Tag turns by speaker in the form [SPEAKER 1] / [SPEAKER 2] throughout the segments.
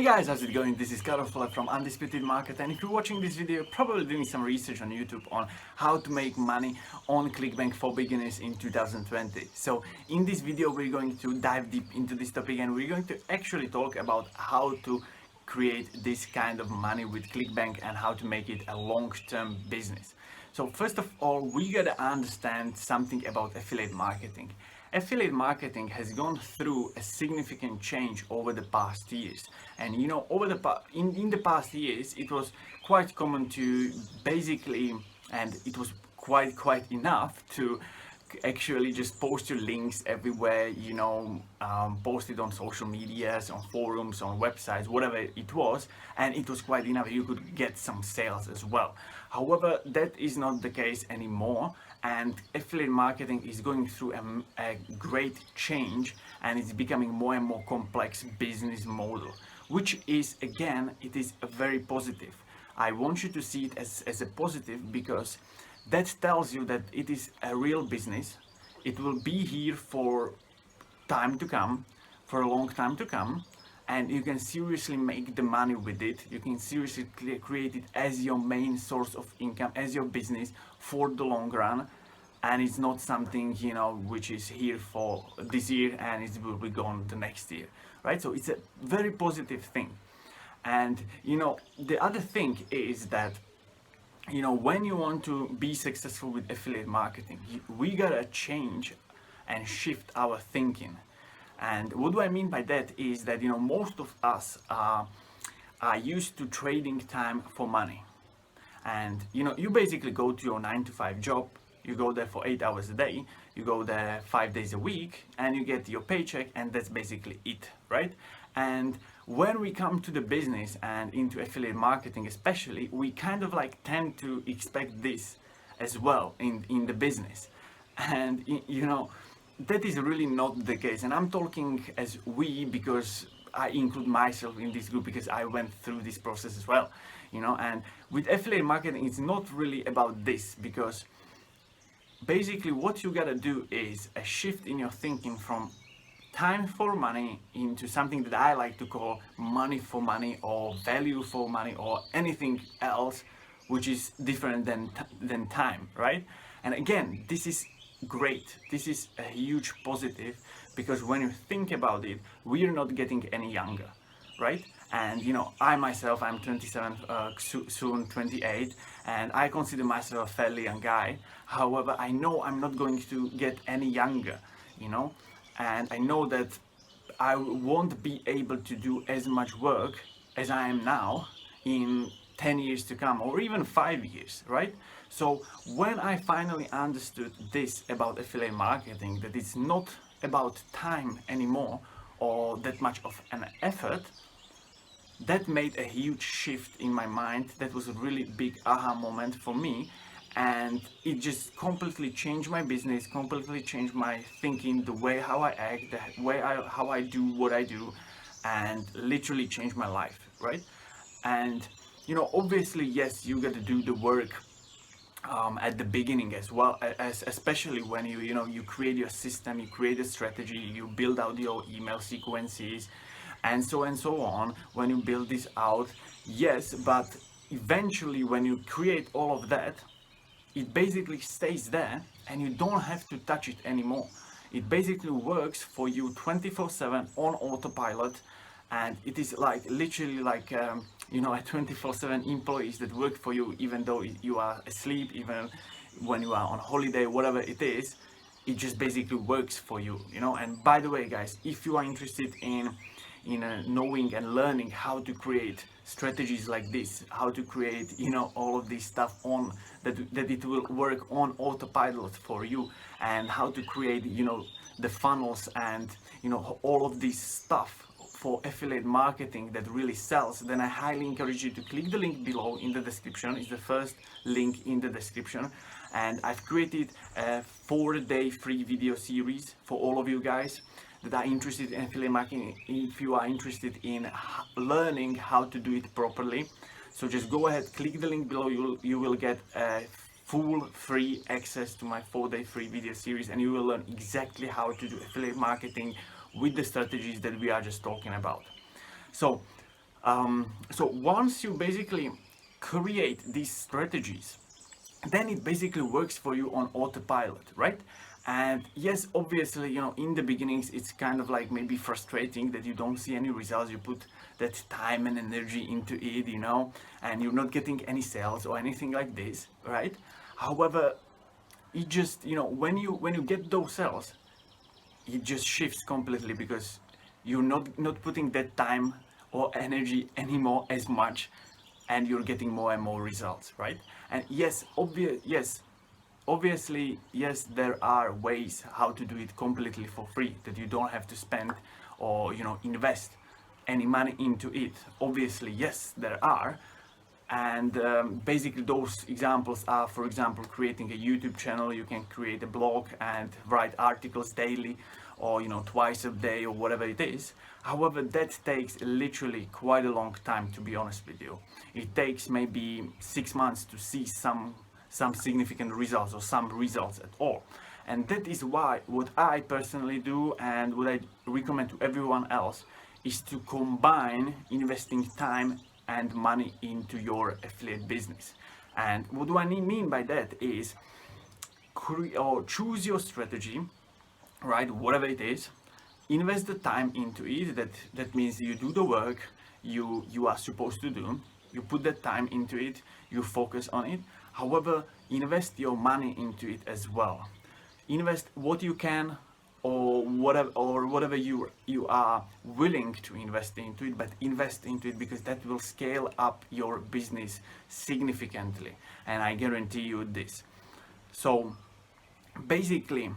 [SPEAKER 1] Guys, how's it going? This is Karol from Undisputed Market, and if you're watching this video, you're probably doing some research on YouTube on how to make money on Clickbank for beginners in 2020. So in this video we're going to dive deep into this topic, and we're going to actually talk about how to create this kind of money with Clickbank and how to make it a long-term business. So first of all, we gotta understand something about affiliate marketing. Affiliate marketing has gone through a significant change over the past years, and over in the past years it was quite common to basically, and it was quite enough to actually just post your links everywhere, post it on social medias, on forums, on websites, whatever it was, and it was quite enough. You could get some sales as well. However, that is not the case anymore, and affiliate marketing is going through a great change, and it's becoming more and more complex business model, which is, again, it is a very positive. I want you to see it as a positive, because that tells you that it is a real business. It will be here for time to come, for a long time to come, and you can seriously make the money with it. You can seriously create it as your main source of income, as your business for the long run. And it's not something, which is here for this year and it will be gone the next year, right? So it's a very positive thing. And the other thing is that when you want to be successful with affiliate marketing, we gotta change and shift our thinking. And what do I mean by that is that most of us are used to trading time for money. And you basically go to your 9-to-5 job, you go there for 8 hours a day, you go there 5 days a week, and you get your paycheck, and that's basically it, right? And when we come to the business and into affiliate marketing especially, we kind of tend to expect this as well in the business. And that is really not the case. And I'm talking as we, because I include myself in this group, because I went through this process as well, and with affiliate marketing it's not really about this, because basically what you gotta do is a shift in your thinking from time for money into something that I like to call money for money, or value for money, or anything else which is different than time, right? And again, this is great. This is a huge positive, because when you think about it, we are not getting any younger, right? And I myself, I'm 27, soon 28, and I consider myself a fairly young guy. However, I know I'm not going to get any younger, and I know that I won't be able to do as much work as I am now in 10 years to come, or even 5 years, right? So when I finally understood this about affiliate marketing, that it's not about time anymore or that much of an effort, that made a huge shift in my mind. That was a really big aha moment for me, and it just completely changed my business, completely changed my thinking, the way how I act, the way how I do what I do, and literally changed my life, right? And obviously, yes, you got to do the work at the beginning as well, especially when you create your system, you create a strategy, you build out your email sequences, and so on. When you build this out, yes, but eventually when you create all of that, it basically stays there and you don't have to touch it anymore. It basically works for you 24/7 on autopilot, and it is literally a 24/7 employees that work for you, even though you are asleep, even when you are on holiday, whatever it is. It just basically works for you, And by the way, guys, if you are interested in knowing and learning how to create strategies like this, how to create all of this stuff on that it will work on autopilot for you, and how to create the funnels and all of this stuff for affiliate marketing that really sells, then I highly encourage you to click the link below in the description. It's the first link in the description, and I've created a 4-day free video series for all of you guys that are interested in affiliate marketing. If you are interested in learning how to do it properly, so just go ahead, click the link below. You will get a full free access to my 4-day free video series, and you will learn exactly how to do affiliate marketing with the strategies that we are just talking about. So So once you basically create these strategies, then it basically works for you on autopilot, right? And yes, obviously, in the beginnings, it's kind of like maybe frustrating that you don't see any results. You put that time and energy into it, and you're not getting any sales or anything like this, right? However, it just, when you get those sales, it just shifts completely because you're not putting that time or energy anymore as much, and you're getting more and more results, right? And obviously, yes, there are ways how to do it completely for free, that you don't have to spend or invest any money into it. Obviously, yes, there are. And basically those examples are, for example, creating a YouTube channel. You can create a blog and write articles daily, or twice a day, or whatever it is. However, that takes literally quite a long time, to be honest with you. It takes maybe 6 months to see some significant results, or some results at all. And that is why what I personally do, and what I recommend to everyone else, is to combine investing time and money into your affiliate business. And what do I mean by that is choose your strategy, right? Whatever it is, invest the time into it. That means you do the work you are supposed to do. You put that time into it. You focus on it. However, invest your money into it as well. Invest what you can, or whatever you are willing to invest into it, but invest into it, because that will scale up your business significantly, and I guarantee you this. So basically,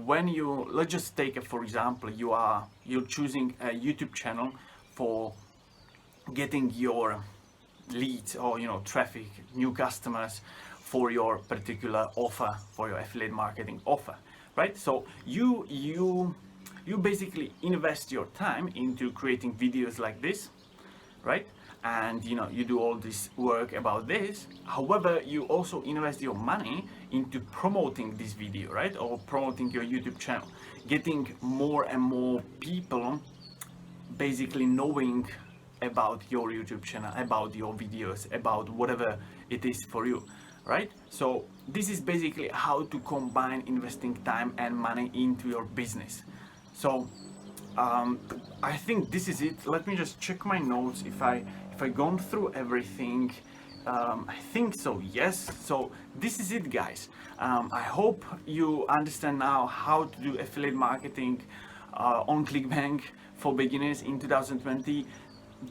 [SPEAKER 1] when let's just take for example, you're choosing a YouTube channel for getting your leads, or traffic, new customers for your particular offer, for your affiliate marketing offer, right? So you basically invest your time into creating videos like this, right? And you do all this work about this. However, you also invest your money into promoting this video, right? Or promoting your YouTube channel, getting more and more people basically knowing about your YouTube channel, about your videos, about whatever it is for you, right? So this is basically how to combine investing time and money into your business. So I think this is it. Let me just check my notes if I gone through everything. I think so, yes. So this is it, guys. I hope you understand now how to do affiliate marketing on Clickbank for beginners in 2020.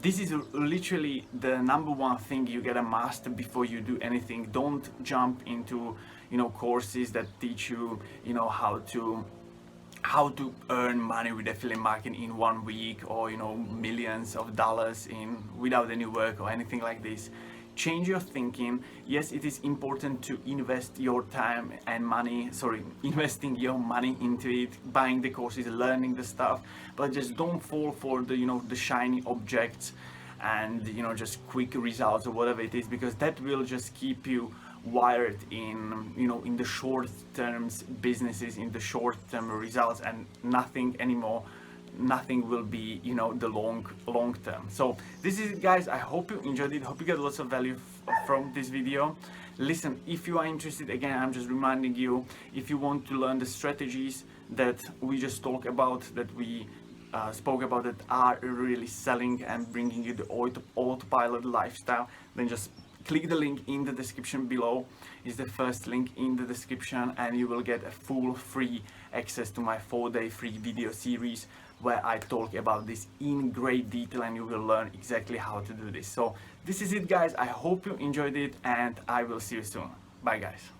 [SPEAKER 1] This is literally the number one thing you gotta master before you do anything. Don't jump into courses that teach you how to earn money with affiliate marketing in 1 week, or millions of dollars without any work or anything like this. Change your thinking. Yes, it is important to invest your time and money, investing your money into it, buying the courses, learning the stuff, but just don't fall for the shiny objects and just quick results or whatever it is, because that will just keep you wired in the short term businesses, in the short term results, and nothing anymore. Nothing will be the long term. So this is it, guys. I hope you enjoyed it. Hope you get lots of value from this video. Listen, if you are interested, again, I'm just reminding you, if you want to learn the strategies that we just talked about, that we spoke about, that are really selling and bringing you the autopilot lifestyle, then just click the link in the description below. Is the first link in the description, and you will get a full free access to my 4-day free video series where I talk about this in great detail, and you will learn exactly how to do this. So this is it, guys. I hope you enjoyed it, and I will see you soon. Bye, guys.